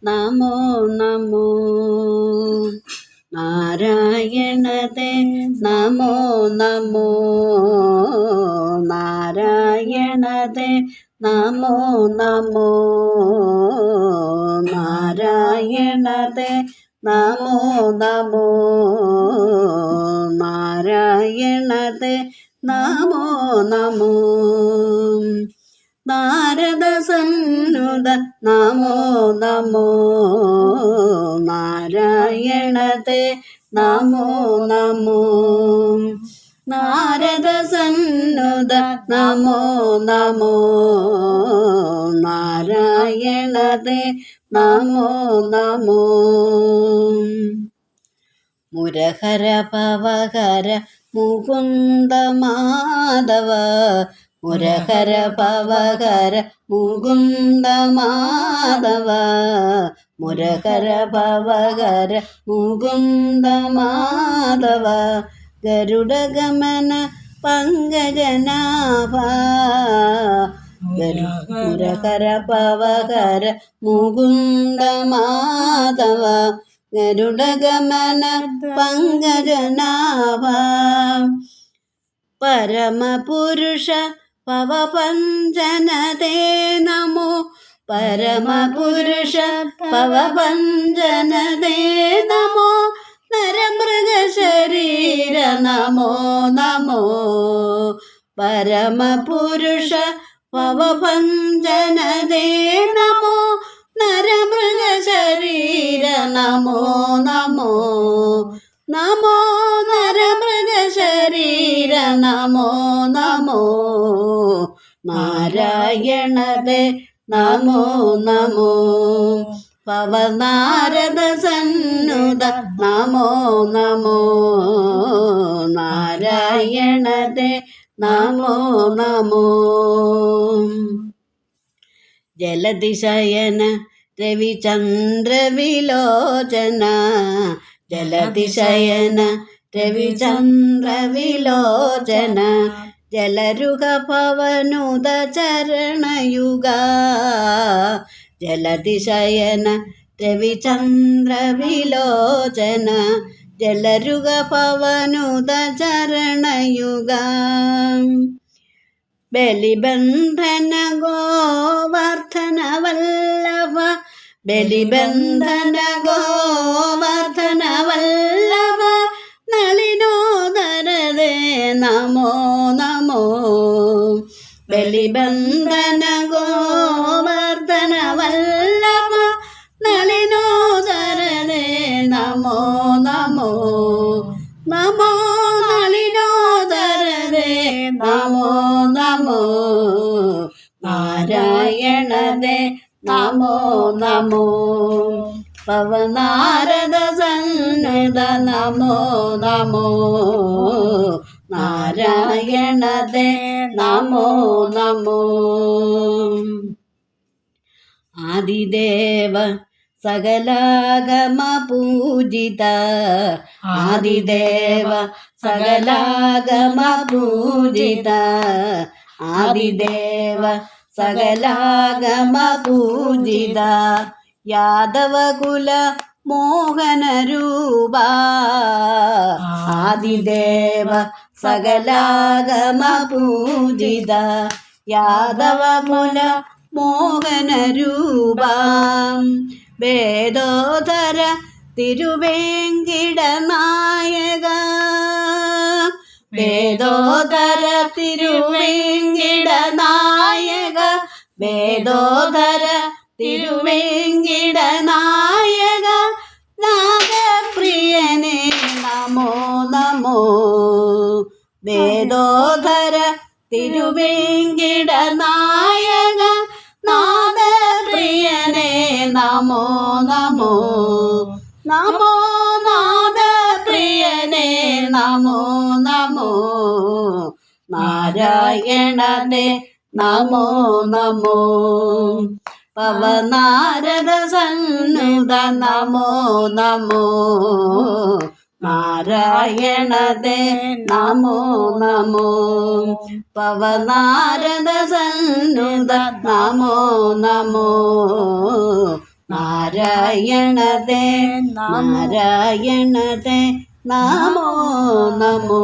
നമോ നമോ. നാരായണതേ നമോ നമോ. നാരായണതേ നമോ നമോ. നാരായണതേ നമോ നമോ. നാരായണതേ നമോ നമോ. നാരദ സന്നുത നമോ നമോ. നാരായണതേ നമോ നമോ. നാരദ സന്നുത നമോ നമോ. നാരായണതേ നമോ നമോ. മുരഹര പവഹര മുകുന്ദ മാധവ. മുരഹര പവഹര മുകുന്ദ മാധവ. മുരഹര പവഹര മുകുന്ദ മാധവ. ഗരുഡഗമന പങ്കജനാഭ. മുരഹര പവഹര മുകുന്ദ മാധവ. ഗരുഡഗമന പങ്കജനാഭ. പരമപുരുഷ പവപഞ്ജനതേ നമോ. പരമപുരുഷ പവപഞ്ജനതേ നമോ. നരമൃഗശരീര നമോ നമോ. പരമപുരുഷ പവപഞ്ജനതേ നമോ. നരമൃഗശരീര നമോ നമോ. നമോ നരമൃഗശരീര നമോ നമോ. നാരായണതേ നമോ നമോ. പവനാരദ സന്നുത നമോ നമോ. നാരായണതേ നമോ നമോ. ജലതിശയന രവിചന്ദ്രവിലോചന. ജലതിശയന രവിചന്ദ്രവിലോചന. ജലരുഹ പവനുത ചരണയുഗ. ജലതിശയന രവിചന്ദ്രവിലോചന. ജലരുഹ പവനുത ചരണയുഗ. ബലിബന്ധന ഗോവർദ്ധന വല്ലഭ. ബലിബന്ധന ഗോവർദ്ധന വല്ലഭ. നളിനോദരദേ നമോ നമോ. ബലിബന്ധന ഗോവർദ്ധന വല്ലഭ. നളിനോദരദേ നമോ നമോ. നമോ നളിനോദരദേ നമോ നമോ. നാരായണദേ നമോ നമോ. പവനാരദ സന്നിധ നമോ നമോ. നാരായണദേ നമോ നമോ. ആദിദേവ സകലാഗമ പൂജിത. ആദിദേവ സകലാഗമ പൂജിത. ആദിദേവ സകലാഗമ പൂജിത. യാദവകുല മോഹനരൂപ. ആദിദേവ സകലാഗമ പൂജിത. യാദവകുല മോഹനരൂപ. വേദോധര തിരുവേങ്കിട നായക. വേദോധര തിരുവേങ്കിട നായക. വേദോധര തിരുവേങ്കിട നായക. നാഗപ്രിയനേ നമോ നമോ. വേദോധര തിരുവേങ്കിട നായക. നാദപ്രിയനേ നമോ നമോ. നമോ നാദപ്രിയനേ നമോ നമോ. നാരായണനേ നമോ നമോ. പവനാരദ സന്നുത നമോ നമോ. നാരായണതേ നമോ നമോ. പവനാരദ സന്നുത നമോ നമോ. നാരായണതേ നാരായണതേ നമോ നമോ.